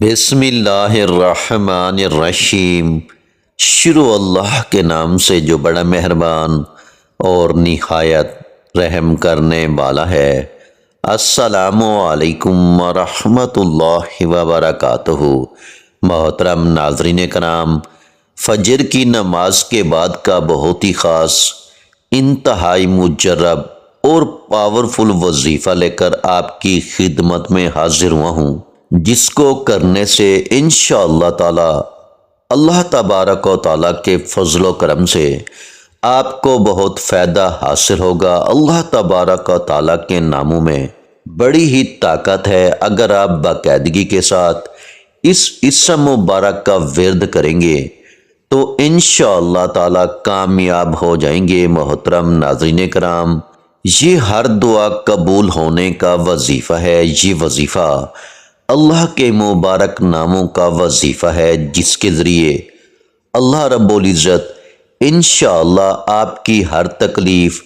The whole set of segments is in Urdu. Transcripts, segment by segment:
بسم اللہ الرحمن الرحیم۔ شروع اللہ کے نام سے جو بڑا مہربان اور نہایت رحم کرنے والا ہے۔ السلام علیکم ورحمۃ اللہ وبرکاتہ۔ محترم ناظرین کرام، فجر کی نماز کے بعد کا بہت ہی خاص، انتہائی مجرب اور پاورفل وظیفہ لے کر آپ کی خدمت میں حاضر ہوا ہوں، جس کو کرنے سے انشاءاللہ تعالی اللہ تبارک و تعالی کے فضل و کرم سے آپ کو بہت فائدہ حاصل ہوگا۔ اللہ تبارک و تعالی کے ناموں میں بڑی ہی طاقت ہے۔ اگر آپ باقاعدگی کے ساتھ اس اسم مبارک کا ورد کریں گے تو انشاءاللہ تعالی کامیاب ہو جائیں گے۔ محترم ناظرین کرام، یہ ہر دعا قبول ہونے کا وظیفہ ہے۔ یہ وظیفہ اللہ کے مبارک ناموں کا وظیفہ ہے، جس کے ذریعے اللہ رب العزت انشاءاللہ آپ کی ہر تکلیف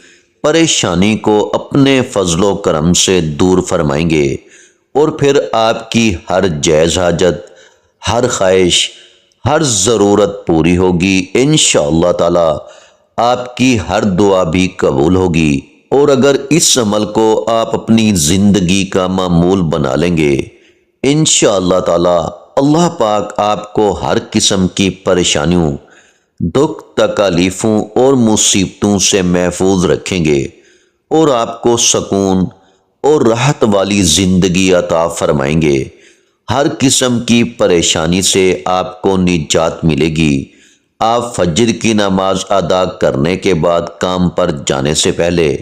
پریشانی کو اپنے فضل و کرم سے دور فرمائیں گے، اور پھر آپ کی ہر جائز حاجت، ہر خواہش، ہر ضرورت پوری ہوگی۔ انشاءاللہ تعالی آپ کی ہر دعا بھی قبول ہوگی، اور اگر اس عمل کو آپ اپنی زندگی کا معمول بنا لیں گے، انشاءاللہ تعالی اللہ پاک آپ کو ہر قسم کی پریشانیوں، دکھ، تکالیفوں اور مصیبتوں سے محفوظ رکھیں گے، اور آپ کو سکون اور راحت والی زندگی عطا فرمائیں گے۔ ہر قسم کی پریشانی سے آپ کو نجات ملے گی۔ آپ فجر کی نماز ادا کرنے کے بعد کام پر جانے سے پہلے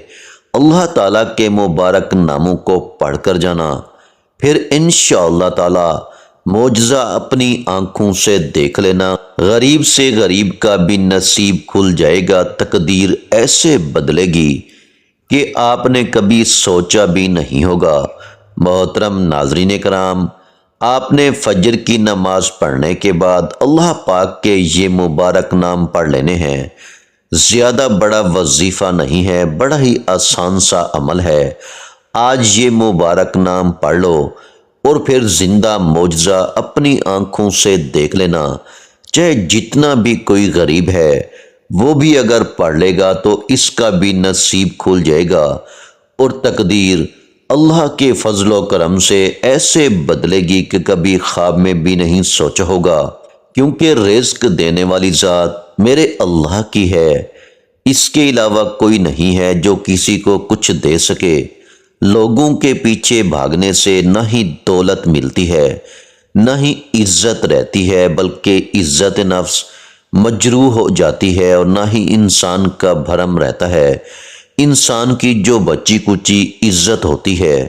اللہ تعالیٰ کے مبارک ناموں کو پڑھ کر جانا، پھر انشاءاللہ تعالی معجزہ اپنی آنکھوں سے دیکھ لینا۔ غریب سے غریب کا بھی نصیب کھل جائے گا، تقدیر ایسے بدلے گی کہ آپ نے کبھی سوچا بھی نہیں ہوگا۔ محترم ناظرین کرام، آپ نے فجر کی نماز پڑھنے کے بعد اللہ پاک کے یہ مبارک نام پڑھ لینے ہیں۔ زیادہ بڑا وظیفہ نہیں ہے، بڑا ہی آسان سا عمل ہے۔ آج یہ مبارک نام پڑھ لو، اور پھر زندہ معجزہ اپنی آنکھوں سے دیکھ لینا۔ چاہے جتنا بھی کوئی غریب ہے، وہ بھی اگر پڑھ لے گا تو اس کا بھی نصیب کھل جائے گا، اور تقدیر اللہ کے فضل و کرم سے ایسے بدلے گی کہ کبھی خواب میں بھی نہیں سوچا ہوگا، کیونکہ رزق دینے والی ذات میرے اللہ کی ہے۔ اس کے علاوہ کوئی نہیں ہے جو کسی کو کچھ دے سکے۔ لوگوں کے پیچھے بھاگنے سے نہ ہی دولت ملتی ہے، نہ ہی عزت رہتی ہے، بلکہ عزت نفس مجروح ہو جاتی ہے، اور نہ ہی انسان کا بھرم رہتا ہے۔ انسان کی جو بچی کچی عزت ہوتی ہے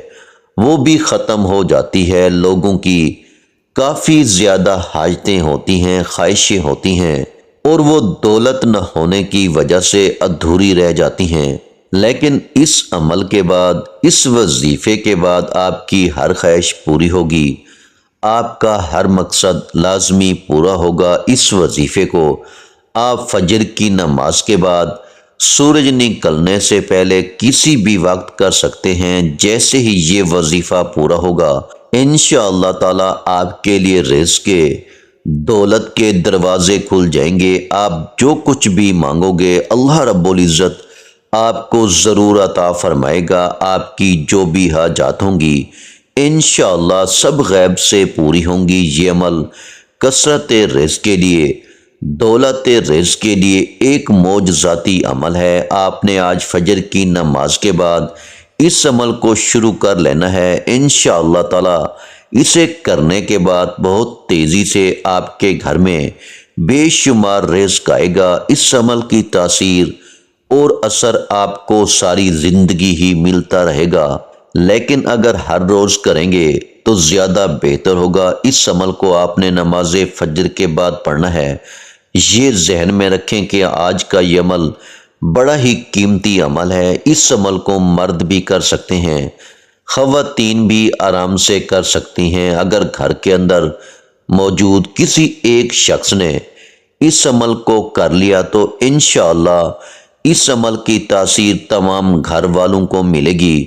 وہ بھی ختم ہو جاتی ہے۔ لوگوں کی کافی زیادہ حاجتیں ہوتی ہیں، خواہشیں ہوتی ہیں، اور وہ دولت نہ ہونے کی وجہ سے ادھوری رہ جاتی ہیں۔ لیکن اس عمل کے بعد، اس وظیفے کے بعد آپ کی ہر خواہش پوری ہوگی، آپ کا ہر مقصد لازمی پورا ہوگا۔ اس وظیفے کو آپ فجر کی نماز کے بعد سورج نکلنے سے پہلے کسی بھی وقت کر سکتے ہیں۔ جیسے ہی یہ وظیفہ پورا ہوگا، انشاءاللہ تعالی آپ کے لیے رزق کے، دولت کے دروازے کھل جائیں گے۔ آپ جو کچھ بھی مانگو گے، اللہ رب العزت آپ کو ضرور عطا فرمائے گا۔ آپ کی جو بھی حاجات ہوں گی انشاءاللہ سب غیب سے پوری ہوں گی۔ یہ عمل کثرت رزق کے لیے، دولت رزق کے لیے ایک معجزاتی عمل ہے۔ آپ نے آج فجر کی نماز کے بعد اس عمل کو شروع کر لینا ہے۔ انشاءاللہ تعالی اسے کرنے کے بعد بہت تیزی سے آپ کے گھر میں بے شمار رزق آئے گا۔ اس عمل کی تاثیر اور اثر آپ کو ساری زندگی ہی ملتا رہے گا، لیکن اگر ہر روز کریں گے تو زیادہ بہتر ہوگا۔ اس عمل کو آپ نے نماز فجر کے بعد پڑھنا ہے۔ یہ ذہن میں رکھیں کہ آج کا یہ عمل بڑا ہی قیمتی عمل ہے۔ اس عمل کو مرد بھی کر سکتے ہیں، خواتین بھی آرام سے کر سکتی ہیں۔ اگر گھر کے اندر موجود کسی ایک شخص نے اس عمل کو کر لیا تو انشاءاللہ اس عمل کی تاثیر تمام گھر والوں کو ملے گی۔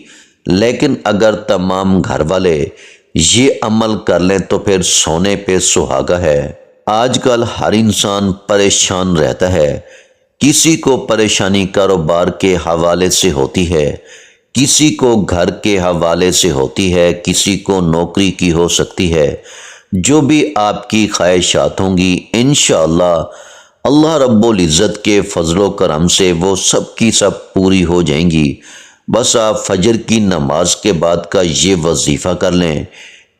لیکن اگر تمام گھر والے یہ عمل کر لیں تو پھر سونے پہ سہاگا ہے۔ آج کل ہر انسان پریشان رہتا ہے۔ کسی کو پریشانی کاروبار کے حوالے سے ہوتی ہے، کسی کو گھر کے حوالے سے ہوتی ہے، کسی کو نوکری کی ہو سکتی ہے۔ جو بھی آپ کی خواہشات ہوں گی انشاءاللہ اللہ رب العزت کے فضل و کرم سے وہ سب کی سب پوری ہو جائیں گی۔ بس آپ فجر کی نماز کے بعد کا یہ وظیفہ کر لیں،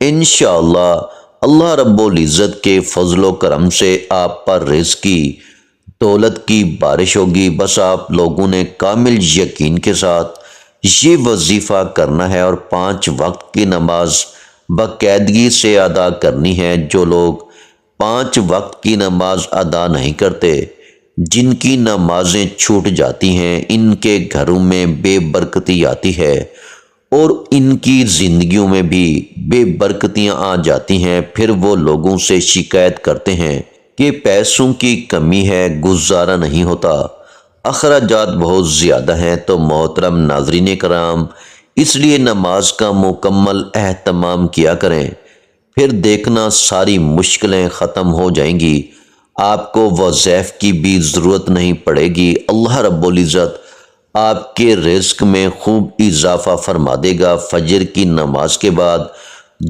انشاءاللہ اللہ رب العزت کے فضل و کرم سے آپ پر رزق کی، دولت کی بارش ہوگی۔ بس آپ لوگوں نے کامل یقین کے ساتھ یہ وظیفہ کرنا ہے اور 5 وقت کی نماز باقاعدگی سے ادا کرنی ہے۔ جو لوگ 5 وقت کی نماز ادا نہیں کرتے، جن کی نمازیں چھوٹ جاتی ہیں، ان کے گھروں میں بے برکتی آتی ہے اور ان کی زندگیوں میں بھی بے برکتیاں آ جاتی ہیں۔ پھر وہ لوگوں سے شکایت کرتے ہیں کہ پیسوں کی کمی ہے، گزارا نہیں ہوتا، اخراجات بہت زیادہ ہیں۔ تو محترم ناظرین کرام، اس لیے نماز کا مکمل اہتمام کیا کریں، پھر دیکھنا ساری مشکلیں ختم ہو جائیں گی، آپ کو وظائف کی بھی ضرورت نہیں پڑے گی۔ اللہ رب العزت آپ کے رزق میں خوب اضافہ فرما دے گا۔ فجر کی نماز کے بعد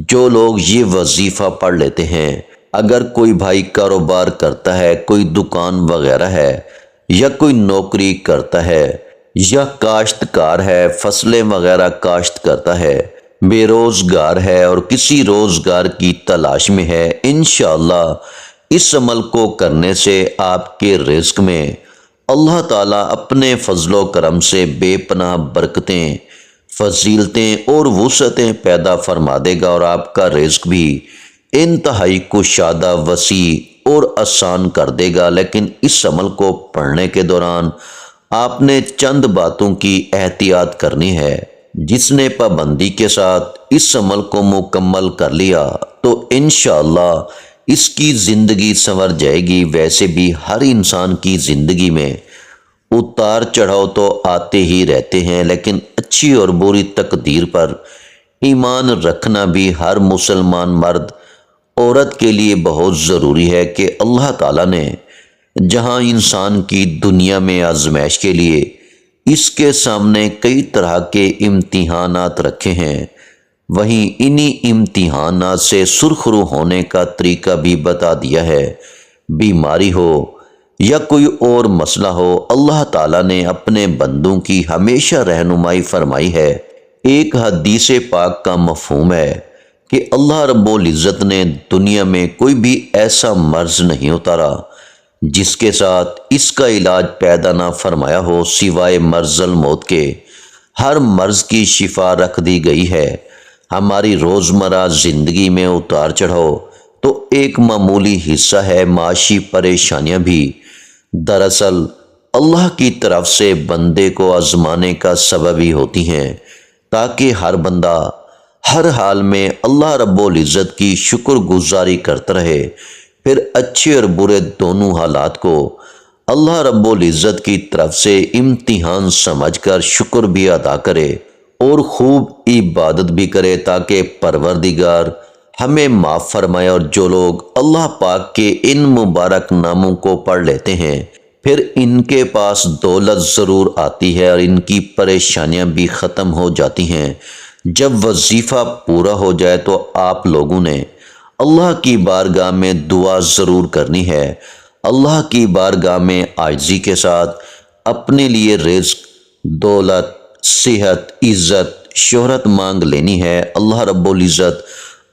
جو لوگ یہ وظیفہ پڑھ لیتے ہیں، اگر کوئی بھائی کاروبار کرتا ہے، کوئی دکان وغیرہ ہے، یا کوئی نوکری کرتا ہے، یا کاشتکار ہے، فصلیں وغیرہ کاشت کرتا ہے، بے روزگار ہے اور کسی روزگار کی تلاش میں ہے، انشاءاللہ اس عمل کو کرنے سے آپ کے رزق میں اللہ تعالیٰ اپنے فضل و کرم سے بے پناہ برکتیں، فضیلتیں اور وسعتیں پیدا فرما دے گا اور آپ کا رزق بھی انتہائی کشادہ، وسیع اور آسان کر دے گا۔ لیکن اس عمل کو پڑھنے کے دوران آپ نے چند باتوں کی احتیاط کرنی ہے۔ جس نے پابندی کے ساتھ اس عمل کو مکمل کر لیا تو انشاءاللہ اس کی زندگی سنور جائے گی۔ ویسے بھی ہر انسان کی زندگی میں اتار چڑھاؤ تو آتے ہی رہتے ہیں، لیکن اچھی اور بری تقدیر پر ایمان رکھنا بھی ہر مسلمان مرد عورت کے لیے بہت ضروری ہے کہ اللہ تعالیٰ نے جہاں انسان کی دنیا میں آزمائش کے لیے اس کے سامنے کئی طرح کے امتحانات رکھے ہیں، وہیں انہی امتحانات سے سرخرو ہونے کا طریقہ بھی بتا دیا ہے۔ بیماری ہو یا کوئی اور مسئلہ ہو، اللہ تعالیٰ نے اپنے بندوں کی ہمیشہ رہنمائی فرمائی ہے۔ ایک حدیث پاک کا مفہوم ہے کہ اللہ رب العزت نے دنیا میں کوئی بھی ایسا مرض نہیں اتارا جس کے ساتھ اس کا علاج پیدا نہ فرمایا ہو سوائے مرض الموت کے۔ ہر مرض کی شفا رکھ دی گئی ہے۔ ہماری روزمرہ زندگی میں اتار چڑھاؤ تو ایک معمولی حصہ ہے، معاشی پریشانیاں بھی دراصل اللہ کی طرف سے بندے کو آزمانے کا سبب ہی ہوتی ہیں، تاکہ ہر بندہ ہر حال میں اللہ رب العزت کی شکر گزاری کرتا رہے، پھر اچھے اور برے دونوں حالات کو اللہ رب العزت کی طرف سے امتحان سمجھ کر شکر بھی ادا کرے اور خوب عبادت بھی کرے، تاکہ پروردگار ہمیں معاف فرمائے۔ اور جو لوگ اللہ پاک کے ان مبارک ناموں کو پڑھ لیتے ہیں، پھر ان کے پاس دولت ضرور آتی ہے اور ان کی پریشانیاں بھی ختم ہو جاتی ہیں۔ جب وظیفہ پورا ہو جائے تو آپ لوگوں نے اللہ کی بارگاہ میں دعا ضرور کرنی ہے، اللہ کی بارگاہ میں عاجزی کے ساتھ اپنے لیے رزق، دولت، صحت، عزت، شہرت مانگ لینی ہے۔ اللہ رب العزت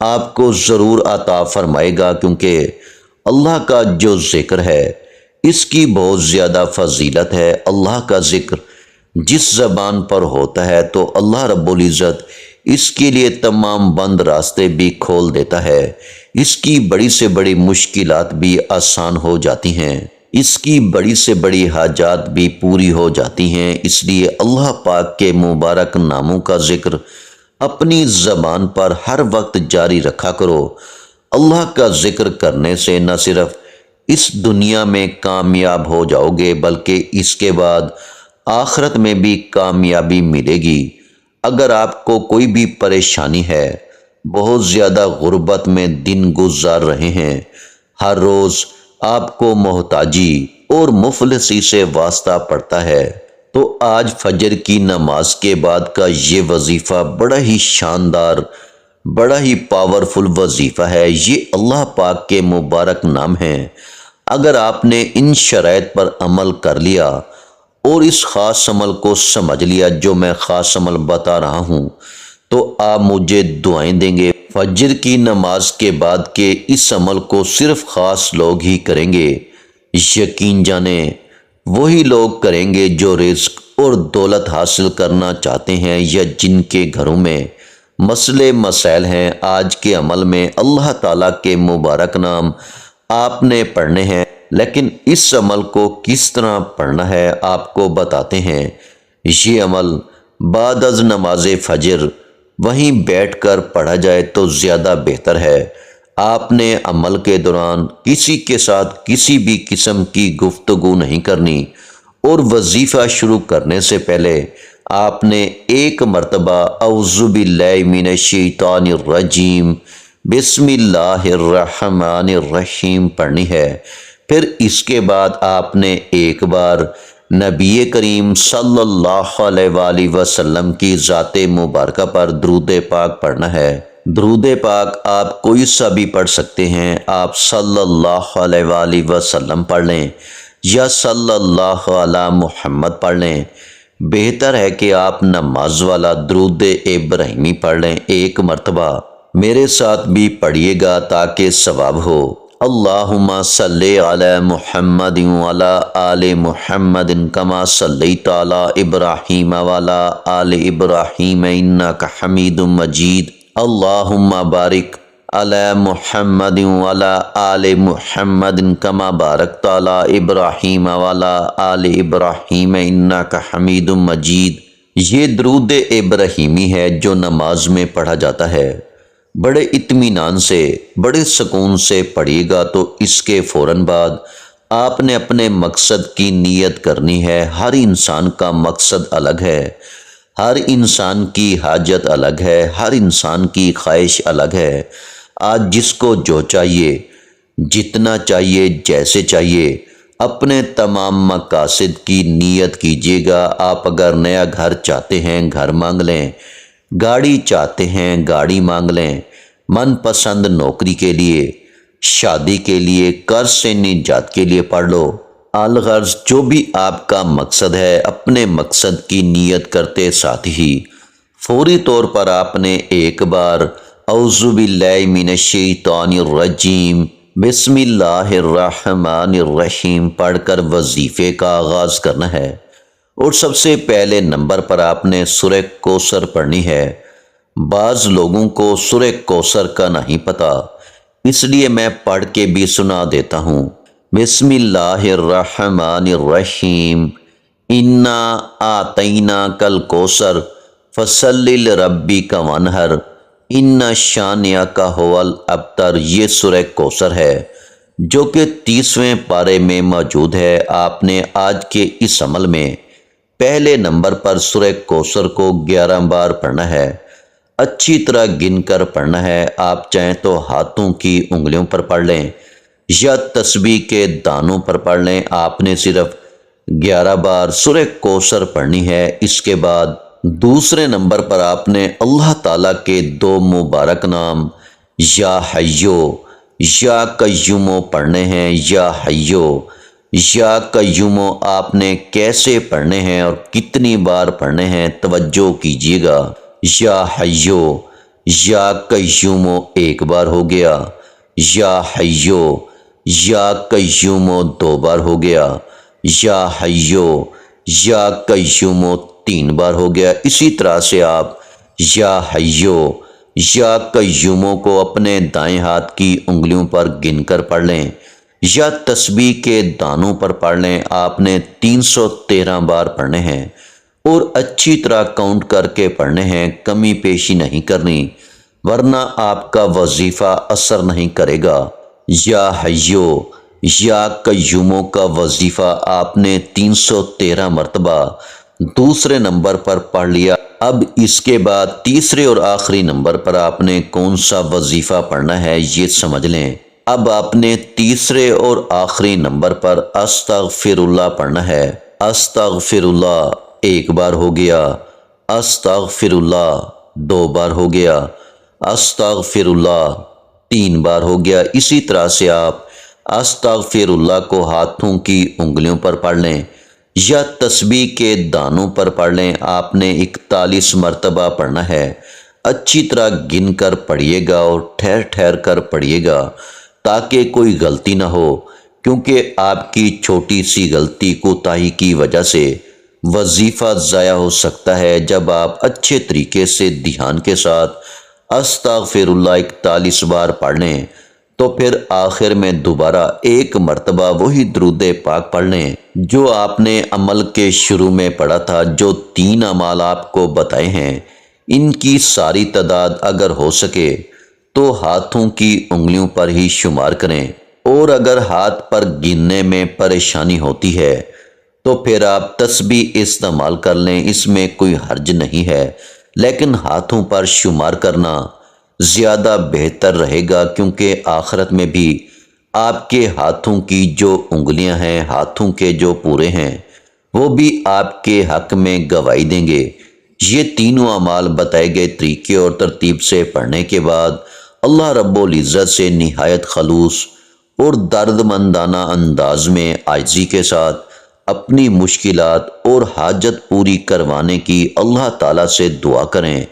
آپ کو ضرور عطا فرمائے گا، کیونکہ اللہ کا جو ذکر ہے اس کی بہت زیادہ فضیلت ہے۔ اللہ کا ذکر جس زبان پر ہوتا ہے تو اللہ رب العزت اس کے لیے تمام بند راستے بھی کھول دیتا ہے، اس کی بڑی سے بڑی مشکلات بھی آسان ہو جاتی ہیں، اس کی بڑی سے بڑی حاجات بھی پوری ہو جاتی ہیں۔ اس لیے اللہ پاک کے مبارک ناموں کا ذکر اپنی زبان پر ہر وقت جاری رکھا کرو۔ اللہ کا ذکر کرنے سے نہ صرف اس دنیا میں کامیاب ہو جاؤ گے بلکہ اس کے بعد آخرت میں بھی کامیابی ملے گی۔ اگر آپ کو کوئی بھی پریشانی ہے بہت زیادہ غربت میں دن گزار رہے ہیں، ہر روز آپ کو محتاجی اور مفلسی سے واسطہ پڑتا ہے، تو آج فجر کی نماز کے بعد کا یہ وظیفہ بڑا ہی شاندار، بڑا ہی پاورفل وظیفہ ہے۔ یہ اللہ پاک کے مبارک نام ہیں۔ اگر آپ نے ان شرائط پر عمل کر لیا اور اس خاص عمل کو سمجھ لیا جو میں خاص عمل بتا رہا ہوں، تو آپ مجھے دعائیں دیں گے۔ فجر کی نماز کے بعد کے اس عمل کو صرف خاص لوگ ہی کریں گے۔ یقین جانیں وہی لوگ کریں گے جو رزق اور دولت حاصل کرنا چاہتے ہیں یا جن کے گھروں میں مسئلے مسائل ہیں۔ آج کے عمل میں اللہ تعالیٰ کے مبارک نام آپ نے پڑھنے ہیں، لیکن اس عمل کو کس طرح پڑھنا ہے آپ کو بتاتے ہیں۔ یہ عمل بعد از نماز فجر وہیں بیٹھ کر پڑھا جائے تو زیادہ بہتر ہے۔ آپ نے عمل کے دوران کسی کے ساتھ کسی بھی قسم کی گفتگو نہیں کرنی، اور وظیفہ شروع کرنے سے پہلے آپ نے ایک مرتبہ اعوذ باللہ من الشیطان الرجیم بسم اللہ الرحمن الرحیم پڑھنی ہے۔ پھر اس کے بعد آپ نے ایک بار نبی کریم صلی اللہ علیہ وآلہ وسلم کی ذات مبارکہ پر درود پاک پڑھنا ہے۔ درود پاک آپ کوئی سا بھی پڑھ سکتے ہیں، آپ صلی اللہ علیہ وآلہ وسلم پڑھ لیں یا صلی اللہ علی محمد پڑھ لیں۔ بہتر ہے کہ آپ نماز والا درود ابراہیمی پڑھ لیں ایک مرتبہ۔ میرے ساتھ بھی پڑھیے گا تاکہ ثواب ہو۔ اللہم صلی علی محمد وعلی آل محمد کما صلیت علی ابراہیم وعلی آل ابراہیم انک حمید مجید۔ اللہم بارک علی محمد وعلی آل محمد کما بارکت علی ابراہیم وعلی آل ابراہیم انک حمید مجید۔ یہ درود ابراہیمی ہے جو نماز میں پڑھا جاتا ہے۔ بڑے اطمینان سے، بڑے سکون سے پڑھیے گا، تو اس کے فوراً بعد آپ نے اپنے مقصد کی نیت کرنی ہے۔ ہر انسان کا مقصد الگ ہے، ہر انسان کی حاجت الگ ہے، ہر انسان کی خواہش الگ ہے۔ آج جس کو جو چاہیے، جتنا چاہیے، جیسے چاہیے، اپنے تمام مقاصد کی نیت کیجیے گا۔ آپ اگر نیا گھر چاہتے ہیں گھر مانگ لیں، گاڑی چاہتے ہیں گاڑی مانگ لیں، من پسند نوکری کے لیے، شادی کے لیے، قرض سے نجات کے لیے پڑھ لو۔ الغرض جو بھی آپ کا مقصد ہے، اپنے مقصد کی نیت کرتے ساتھ ہی فوری طور پر آپ نے ایک بار اعوذ باللہ من الشیطان الرجیم بسم اللہ الرحمن الرحیم پڑھ کر وظیفے کا آغاز کرنا ہے، اور سب سے پہلے نمبر پر آپ نے سورہ کوثر پڑھنی ہے۔ بعض لوگوں کو سورہ کوثر کا نہیں پتہ، اس لیے میں پڑھ کے بھی سنا دیتا ہوں۔ بسم اللہ الرحمن الرحیم انا اعطیناک الکوثر فصلی لربک وانحر ان شانئک ھو الابتر۔ یہ سورہ کوثر ہے جو کہ 30ویں پارے میں موجود ہے۔ آپ نے آج کے اس عمل میں پہلے نمبر پر سورہ کوثر کو 11 بار پڑھنا ہے، اچھی طرح گن کر پڑھنا ہے۔ آپ چاہیں تو ہاتھوں کی انگلیوں پر پڑھ لیں یا تسبیح کے دانوں پر پڑھ لیں۔ آپ نے صرف 11 بار سورہ کوثر پڑھنی ہے۔ اس کے بعد دوسرے نمبر پر آپ نے اللہ تعالیٰ کے 2 مبارک نام یا حیو یا قیوم پڑھنے ہیں۔ یا حیو یا قیوم آپ نے کیسے پڑھنے ہیں اور کتنی بار پڑھنے ہیں، توجہ کیجیے گا۔ یا حیو یا قیوم ایک بار ہو گیا، یا حیو یا قیوم 2 بار ہو گیا، یا حیو یا قیوم 3 بار ہو گیا۔ اسی طرح سے آپ یا حیو یا قیوم کو اپنے دائیں ہاتھ کی انگلیوں پر گن کر پڑھ لیں یا تسبیح کے دانوں پر پڑھ لیں۔ آپ نے 313 بار پڑھنے ہیں اور اچھی طرح کاؤنٹ کر کے پڑھنے ہیں، کمی پیشی نہیں کرنی، ورنہ آپ کا وظیفہ اثر نہیں کرے گا۔ یا حیو یا قیوم کا وظیفہ آپ نے 313 مرتبہ دوسرے نمبر پر پڑھ لیا۔ اب اس کے بعد تیسرے اور آخری نمبر پر آپ نے کون سا وظیفہ پڑھنا ہے یہ سمجھ لیں۔ اب آپ نے تیسرے اور آخری نمبر پر استغفر اللہ پڑھنا ہے۔ استغفر اللہ 1 بار ہو گیا، استغفر اللہ 2 بار ہو گیا، استغفر اللہ 3 بار ہو گیا۔ اسی طرح سے آپ استغفر اللہ کو ہاتھوں کی انگلیوں پر پڑھ لیں یا تسبیح کے دانوں پر پڑھ لیں۔ آپ نے 41 مرتبہ پڑھنا ہے۔ اچھی طرح گن کر پڑھیے گا اور ٹھہر ٹھہر کر پڑھیے گا تاکہ کوئی غلطی نہ ہو، کیونکہ آپ کی چھوٹی سی غلطی کوتاہی کی وجہ سے وظیفہ ضائع ہو سکتا ہے۔ جب آپ اچھے طریقے سے دھیان کے ساتھ استغفر اللہ 41 بار پڑھ لیں تو پھر آخر میں دوبارہ 1 مرتبہ وہی درود پاک پڑھ لیں جو آپ نے عمل کے شروع میں پڑھا تھا۔ جو 3 اعمال آپ کو بتائے ہیں ان کی ساری تعداد اگر ہو سکے تو ہاتھوں کی انگلیوں پر ہی شمار کریں، اور اگر ہاتھ پر گننے میں پریشانی ہوتی ہے تو پھر آپ تسبیح استعمال کر لیں، اس میں کوئی حرج نہیں ہے، لیکن ہاتھوں پر شمار کرنا زیادہ بہتر رہے گا، کیونکہ آخرت میں بھی آپ کے ہاتھوں کی جو انگلیاں ہیں، ہاتھوں کے جو پورے ہیں، وہ بھی آپ کے حق میں گواہی دیں گے۔ یہ تینوں اعمال بتائے گئے طریقے اور ترتیب سے پڑھنے کے بعد اللہ رب العزت سے نہایت خلوص اور درد مندانہ انداز میں عاجزی کے ساتھ اپنی مشکلات اور حاجت پوری کروانے کی اللہ تعالیٰ سے دعا کریں۔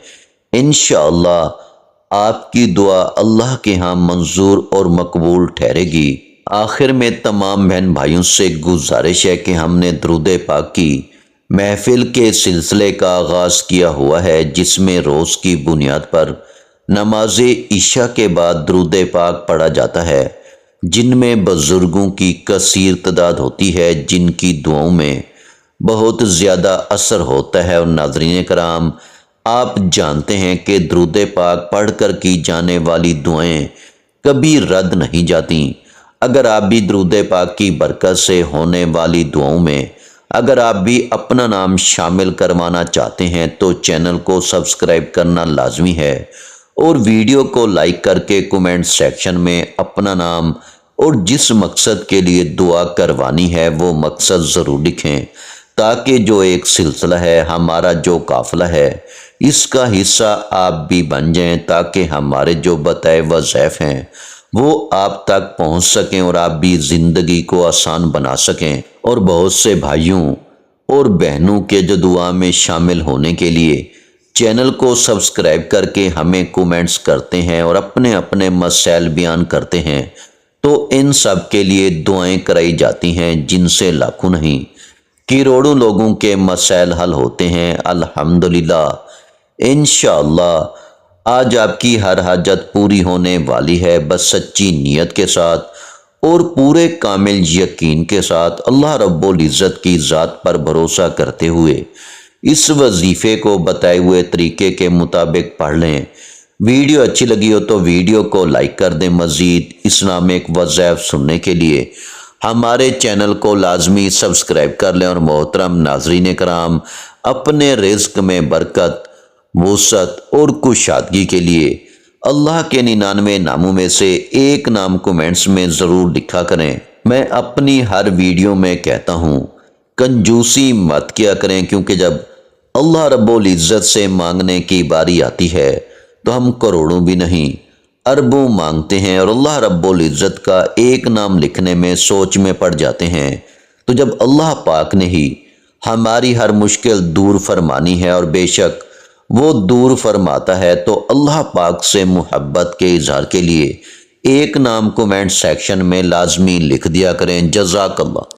انشاءاللہ آپ کی دعا اللہ کے ہاں منظور اور مقبول ٹھہرے گی۔ آخر میں تمام بہن بھائیوں سے گزارش ہے کہ ہم نے درود پاک کی محفل کے سلسلے کا آغاز کیا ہوا ہے، جس میں روز کی بنیاد پر نماز عشاء کے بعد درود پاک پڑھا جاتا ہے، جن میں بزرگوں کی کثیر تعداد ہوتی ہے جن کی دعاؤں میں بہت زیادہ اثر ہوتا ہے۔ اور ناظرین کرام، آپ جانتے ہیں کہ درود پاک پڑھ کر کی جانے والی دعائیں کبھی رد نہیں جاتی۔ اگر آپ بھی درود پاک کی برکت سے ہونے والی دعاؤں میں اگر آپ بھی اپنا نام شامل کروانا چاہتے ہیں تو چینل کو سبسکرائب کرنا لازمی ہے، اور ویڈیو کو لائک کر کے کومنٹ سیکشن میں اپنا نام اور جس مقصد کے لیے دعا کروانی ہے وہ مقصد ضرور لکھیں، تاکہ جو ایک سلسلہ ہے، ہمارا جو قافلہ ہے، اس کا حصہ آپ بھی بن جائیں، تاکہ ہمارے جو بتائے وظائف ہیں وہ آپ تک پہنچ سکیں اور آپ بھی زندگی کو آسان بنا سکیں۔ اور بہت سے بھائیوں اور بہنوں کے جو دعا میں شامل ہونے کے لیے چینل کو سبسکرائب کر کے ہمیں کومنٹس کرتے ہیں اور اپنے اپنے مسائل بیان کرتے ہیں، تو ان سب کے لیے دعائیں کرائی جاتی ہیں، جن سے لاکھوں نہیں کروڑوں لوگوں کے مسائل حل ہوتے ہیں الحمدللہ۔ انشاءاللہ آج آپ کی ہر حاجت پوری ہونے والی ہے، بس سچی نیت کے ساتھ اور پورے کامل یقین کے ساتھ اللہ رب العزت کی ذات پر بھروسہ کرتے ہوئے اس وظیفے کو بتائے ہوئے طریقے کے مطابق پڑھ لیں۔ ویڈیو اچھی لگی ہو تو ویڈیو کو لائک کر دیں۔ مزید اسلامک وظائف سننے کے لیے ہمارے چینل کو لازمی سبسکرائب کر لیں۔ اور محترم ناظرین کرام، اپنے رزق میں برکت، وسعت اور کشادگی کے لیے اللہ کے 99 ناموں میں سے ایک نام کومنٹس میں ضرور لکھا کریں۔ میں اپنی ہر ویڈیو میں کہتا ہوں، کنجوسی مت کیا کریں، کیونکہ جب اللہ رب العزت سے مانگنے کی باری آتی ہے تو ہم کروڑوں بھی نہیں اربوں مانگتے ہیں، اور اللہ رب العزت کا ایک نام لکھنے میں سوچ میں پڑ جاتے ہیں۔ تو جب اللہ پاک نے ہی ہماری ہر مشکل دور فرمانی ہے، اور بے شک وہ دور فرماتا ہے، تو اللہ پاک سے محبت کے اظہار کے لیے ایک نام کومنٹ سیکشن میں لازمی لکھ دیا کریں۔ جزاک اللہ۔